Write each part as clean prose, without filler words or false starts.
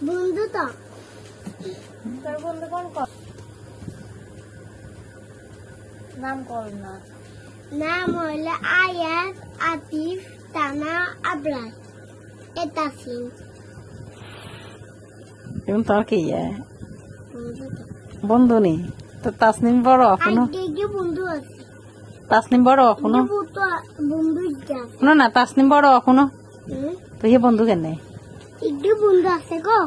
বন্ধু তো তোর বন্ধু কোন কর নাম কর না নাম হইলে আয়াত আতিফ তানা আবরার এটা সিন এখন তোর কি বন্ধু নেই তো তাসনিম বড় এখনো বন্ধু আছে তাসনিম বড় এখনো বন্ধু শোনো না তাসনিম বড় এখনো তো হে বন্ধু কেন বন্ধু আছে গো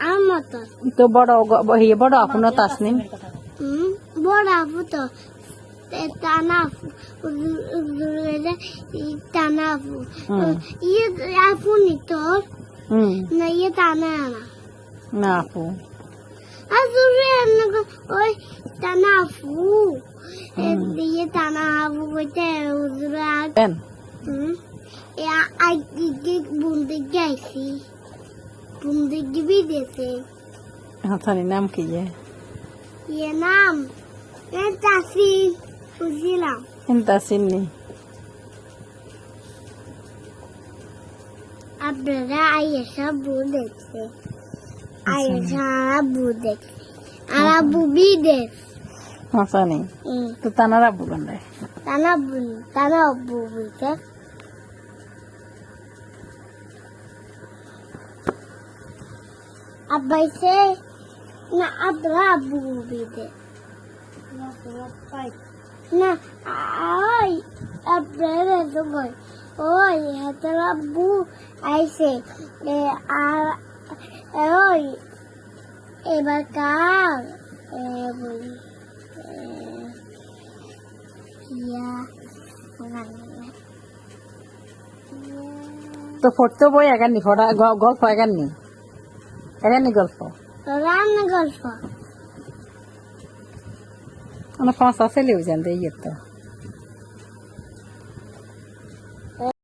আমার মতো তো বড় হে বড় এখনো তাসনিম বড় আপু তো টানা টানা আপু ইয়ে আপু নি তোর না ইয়ে টানা না আপু আসলে ওই টানা আপু ইয়ে টানা আপু বলতে বন্ধু গাইছি বন্ধু গিবি দিয়েছে হাসানি নাম কি ইয়ে নাম তাসিন বুঝলাম তাসিন নি আপনারা আয়েশা বউ দেখছে আয়েশা বউ দেখছে আর আবু বিদেশ হাসানি তো তানারা বলেন রে তারা আবু বিদেশ আব্বাইছে না আপনারা আবু বিদেশ না ওই আপনারা তো বল ওই হাতের আব্বু আইছে আর ওই এবার কার বলি তো পড়তে বই এগাননি ফটা গল্প এগাননি গল্প রান্না গল্প আমার 5 ছেলেও জানতে ইয়ে তো